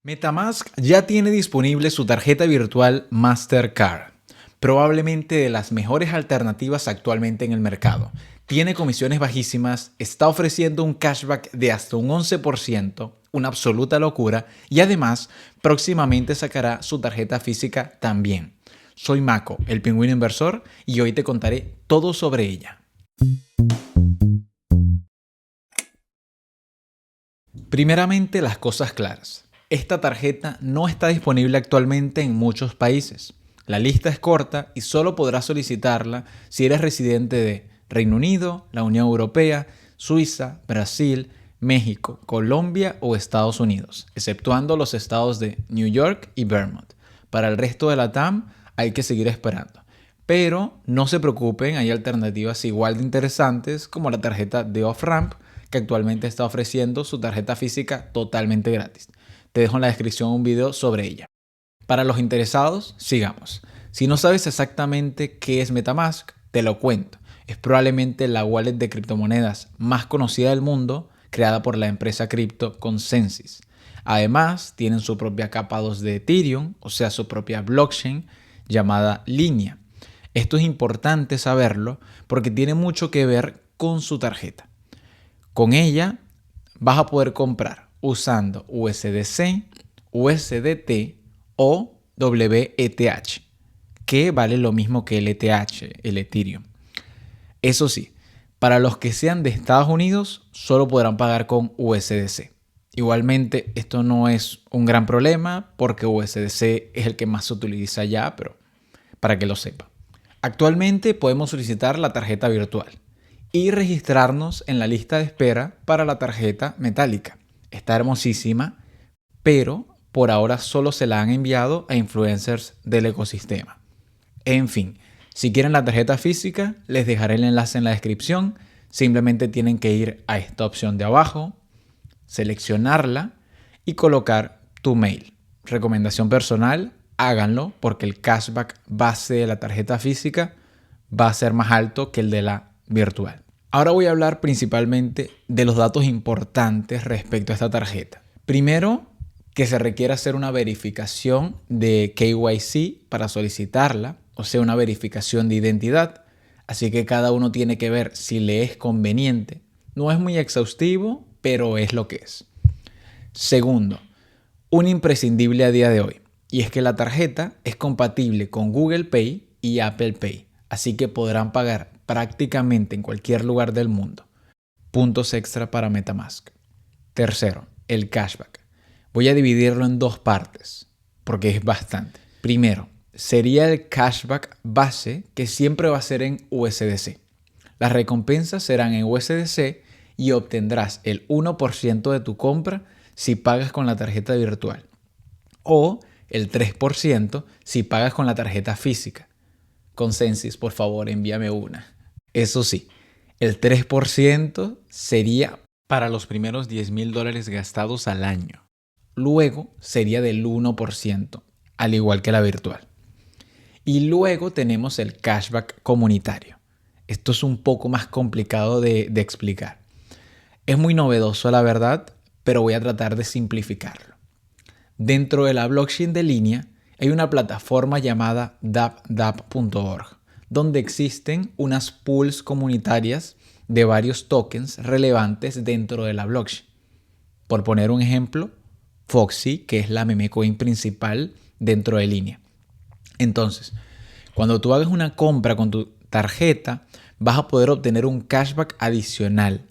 MetaMask ya tiene disponible su tarjeta virtual Mastercard, probablemente de las mejores alternativas actualmente en el mercado. Tiene comisiones bajísimas, está ofreciendo un cashback de hasta un 11%, una absoluta locura, y además próximamente sacará su tarjeta física también. Soy Mako, el pingüino inversor, y hoy te contaré todo sobre ella. Primeramente, las cosas claras. Esta tarjeta no está disponible actualmente en muchos países. La lista es corta y solo podrás solicitarla si eres residente de Reino Unido, la Unión Europea, Suiza, Brasil, México, Colombia o Estados Unidos, exceptuando los estados de New York y Vermont. Para el resto de la TAM hay que seguir esperando. Pero no se preocupen, hay alternativas igual de interesantes como la tarjeta de Off-Ramp, que actualmente está ofreciendo su tarjeta física totalmente gratis. Te dejo en la descripción un video sobre ella. Para los interesados, sigamos. Si no sabes exactamente qué es MetaMask, te lo cuento. Es probablemente la wallet de criptomonedas más conocida del mundo, creada por la empresa cripto Consensys. Además, tienen su propia capa 2 de Ethereum, o sea, su propia blockchain llamada Línea. Esto es importante saberlo porque tiene mucho que ver con su tarjeta. Con ella vas a poder comprar usando USDC, USDT o WETH, que vale lo mismo que el ETH, el Ethereum. Eso sí, para los que sean de Estados Unidos, solo podrán pagar con USDC. Igualmente, esto no es un gran problema porque USDC es el que más se utiliza ya, pero para que lo sepa. Actualmente podemos solicitar la tarjeta virtual y registrarnos en la lista de espera para la tarjeta metálica. Está hermosísima, pero por ahora solo se la han enviado a influencers del ecosistema. En fin, si quieren la tarjeta física, les dejaré el enlace en la descripción. Simplemente tienen que ir a esta opción de abajo, seleccionarla y colocar tu mail. Recomendación personal, háganlo porque el cashback base de la tarjeta física va a ser más alto que el de la virtual. Ahora voy a hablar principalmente de los datos importantes respecto a esta tarjeta. Primero, que se requiere hacer una verificación de KYC para solicitarla, o sea, una verificación de identidad. Así que cada uno tiene que ver si le es conveniente. No es muy exhaustivo, pero es lo que es. Segundo, un imprescindible a día de hoy, y es que la tarjeta es compatible con Google Pay y Apple Pay, así que podrán pagar prácticamente en cualquier lugar del mundo. Puntos extra para MetaMask. Tercero, el cashback. Voy a dividirlo en dos partes, porque es bastante. Primero, sería el cashback base, que siempre va a ser en USDC. Las recompensas serán en USDC y obtendrás el 1% de tu compra si pagas con la tarjeta virtual, o el 3% si pagas con la tarjeta física. Consensys, por favor, envíame una. Eso sí, el 3% sería para los primeros $10,000 gastados al año. Luego sería del 1%, al igual que la virtual. Y luego tenemos el cashback comunitario. Esto es un poco más complicado de explicar. Es muy novedoso, la verdad, pero voy a tratar de simplificarlo. Dentro de la blockchain de Línea hay una plataforma llamada dapdap.org, donde existen unas pools comunitarias de varios tokens relevantes dentro de la blockchain. Por poner un ejemplo, Foxy, que es la meme coin principal dentro de Línea. Entonces, cuando tú hagas una compra con tu tarjeta, vas a poder obtener un cashback adicional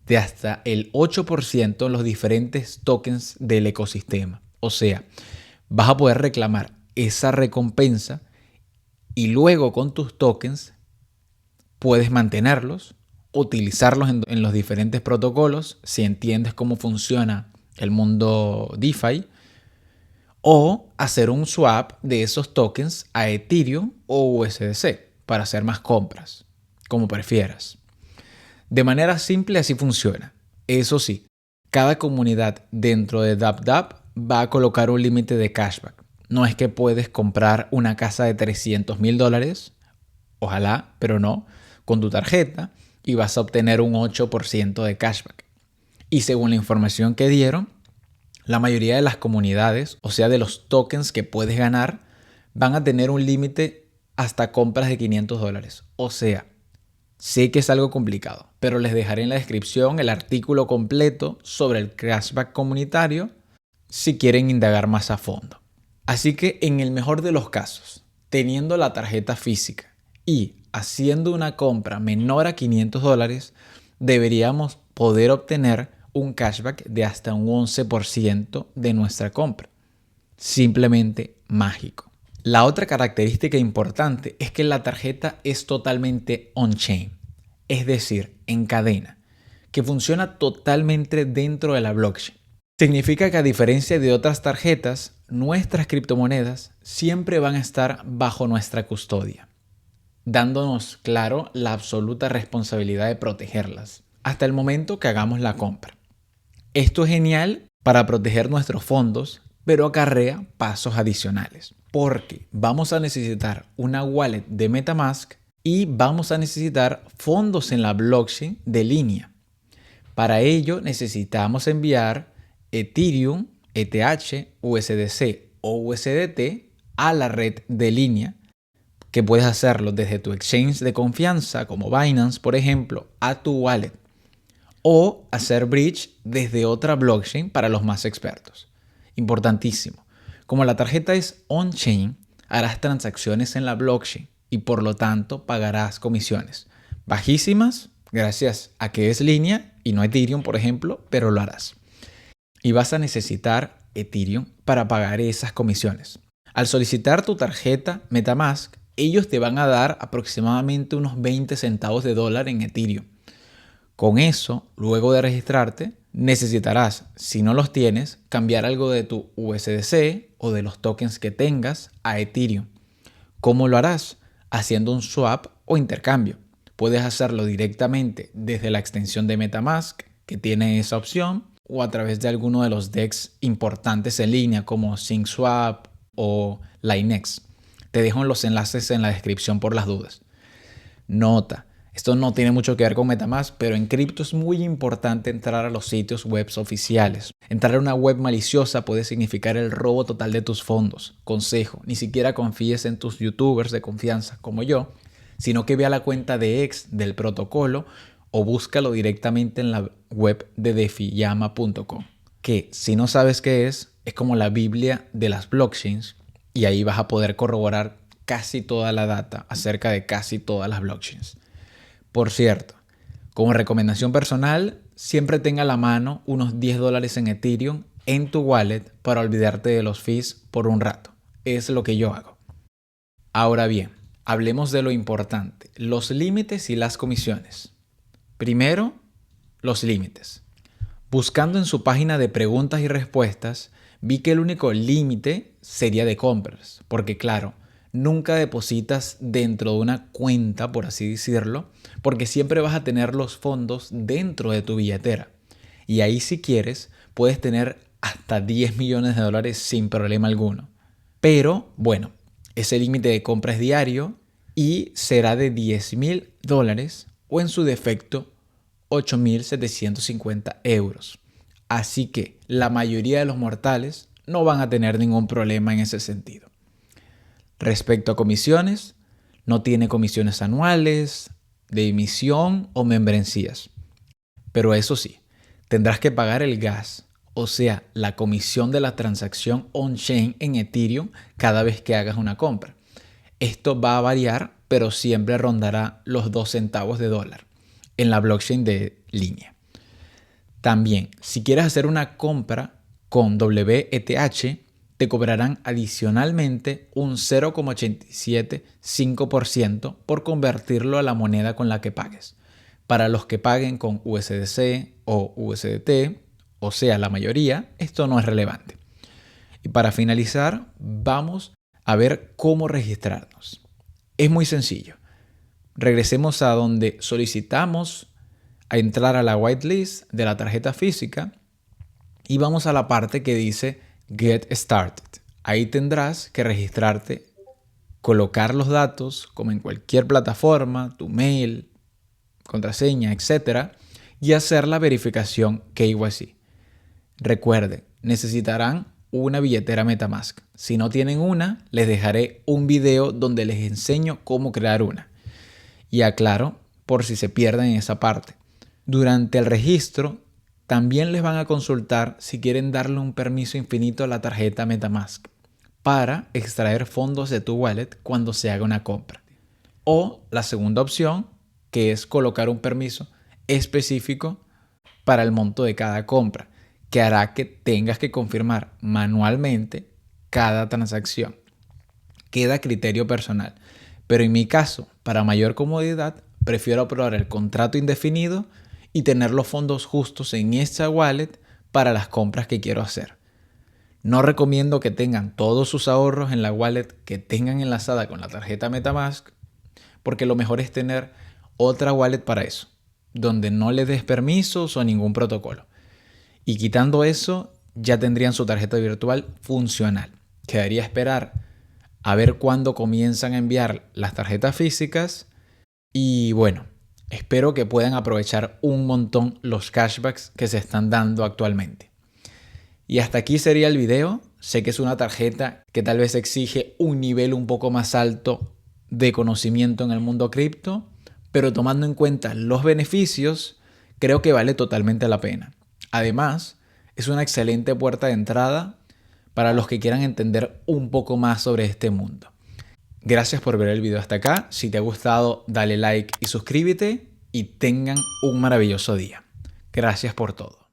de hasta el 8% en los diferentes tokens del ecosistema. O sea, vas a poder reclamar esa recompensa y luego con tus tokens puedes mantenerlos, utilizarlos en los diferentes protocolos, si entiendes cómo funciona el mundo DeFi, o hacer un swap de esos tokens a Ethereum o USDC para hacer más compras, como prefieras. De manera simple así funciona. Eso sí, cada comunidad dentro de DapDap va a colocar un límite de cashback. No es que puedes comprar una casa de $300,000, ojalá, pero no, con tu tarjeta y vas a obtener un 8% de cashback. Y según la información que dieron, La mayoría de las comunidades, o sea de los tokens que puedes ganar, van a tener un límite hasta compras de $500. O sea, sé que es algo complicado, pero les dejaré en la descripción el artículo completo sobre el cashback comunitario si quieren indagar más a fondo. Así que en el mejor de los casos, teniendo la tarjeta física y haciendo una compra menor a $500, deberíamos poder obtener un cashback de hasta un 11% de nuestra compra. Simplemente mágico. La otra característica importante es que la tarjeta es totalmente on-chain, es decir, en cadena, que funciona totalmente dentro de la blockchain. Significa que a diferencia de otras tarjetas, nuestras criptomonedas siempre van a estar bajo nuestra custodia, dándonos, claro, la absoluta responsabilidad de protegerlas hasta el momento que hagamos la compra. Esto es genial para proteger nuestros fondos, pero acarrea pasos adicionales, porque vamos a necesitar una wallet de MetaMask y vamos a necesitar fondos en la blockchain de línea. Para ello necesitamos enviar Ethereum, ETH, USDC o USDT a la red de línea, que puedes hacerlo desde tu exchange de confianza como Binance, por ejemplo, a tu wallet, o hacer bridge desde otra blockchain para los más expertos. Importantísimo. Como la tarjeta es on-chain, harás transacciones en la blockchain y por lo tanto pagarás comisiones bajísimas gracias a que es línea y no Ethereum, por ejemplo, pero lo harás. Y vas a necesitar Ethereum para pagar esas comisiones. Al solicitar tu tarjeta MetaMask, ellos te van a dar aproximadamente unos 20 centavos de dólar en Ethereum. Con eso, luego de registrarte, necesitarás, si no los tienes, cambiar algo de tu USDC o de los tokens que tengas a Ethereum. ¿Cómo lo harás? Haciendo un swap o intercambio. Puedes hacerlo directamente desde la extensión de MetaMask, que tiene esa opción, o a través de alguno de los DEX importantes en línea como SyncSwap o Linex. Te dejo los enlaces en la descripción por las dudas. Nota. Esto no tiene mucho que ver con MetaMask, pero en cripto es muy importante entrar a los sitios web oficiales. Entrar a una web maliciosa puede significar el robo total de tus fondos. Consejo, ni siquiera confíes en tus youtubers de confianza como yo, sino que ve a la cuenta de X del protocolo o búscalo directamente en la web de defiyama.com, que si no sabes qué es como la Biblia de las blockchains y ahí vas a poder corroborar casi toda la data acerca de casi todas las blockchains. Por cierto, como recomendación personal, siempre tenga a la mano unos $10 en Ethereum en tu wallet para olvidarte de los fees por un rato. Es lo que yo hago. Ahora bien, hablemos de lo importante, los límites y las comisiones. Primero, los límites. Buscando en su página de preguntas y respuestas, vi que el único límite sería de compras, porque claro, nunca depositas dentro de una cuenta, por así decirlo, porque siempre vas a tener los fondos dentro de tu billetera. Y ahí si quieres, puedes tener hasta $10 millones sin problema alguno. Pero bueno, ese límite de compra es diario y será de $10.000 o en su defecto 8.750 euros. Así que la mayoría de los mortales no van a tener ningún problema en ese sentido. Respecto a comisiones, no tiene comisiones anuales, de emisión o membresías. Pero eso sí, tendrás que pagar el gas, o sea, la comisión de la transacción on-chain en Ethereum cada vez que hagas una compra. Esto va a variar, pero siempre rondará los 2 centavos de dólar en la blockchain de línea. También, si quieres hacer una compra con WETH, te cobrarán adicionalmente un 0,875% por convertirlo a la moneda con la que pagues. Para los que paguen con USDC o USDT, o sea, la mayoría, esto no es relevante. Y para finalizar, vamos a ver cómo registrarnos. Es muy sencillo. Regresemos a donde solicitamos a entrar a la whitelist de la tarjeta física y vamos a la parte que dice Get Started. Ahí tendrás que registrarte, colocar los datos como en cualquier plataforma, tu mail, contraseña, etc. y hacer la verificación KYC. Recuerde, necesitarán una billetera MetaMask. Si no tienen una, les dejaré un video donde les enseño cómo crear una. Y aclaro, por si se pierden en esa parte. Durante el registro, también les van a consultar si quieren darle un permiso infinito a la tarjeta MetaMask para extraer fondos de tu wallet cuando se haga una compra. O la segunda opción, que es colocar un permiso específico para el monto de cada compra, que hará que tengas que confirmar manualmente cada transacción. Queda a criterio personal. Pero en mi caso, para mayor comodidad, prefiero aprobar el contrato indefinido y tener los fondos justos en esta wallet para las compras que quiero hacer. No recomiendo que tengan todos sus ahorros en la wallet que tengan enlazada con la tarjeta MetaMask, porque lo mejor es tener otra wallet para eso, donde no les des permisos o ningún protocolo. Y quitando eso, ya tendrían su tarjeta virtual funcional. Quedaría esperar a ver cuándo comienzan a enviar las tarjetas físicas. Y bueno, espero que puedan aprovechar un montón los cashbacks que se están dando actualmente. Y hasta aquí sería el video. Sé que es una tarjeta que tal vez exige un nivel un poco más alto de conocimiento en el mundo cripto, pero tomando en cuenta los beneficios, creo que vale totalmente la pena. Además, es una excelente puerta de entrada para los que quieran entender un poco más sobre este mundo. Gracias por ver el video hasta acá. Si te ha gustado, dale like y suscríbete y tengan un maravilloso día. Gracias por todo.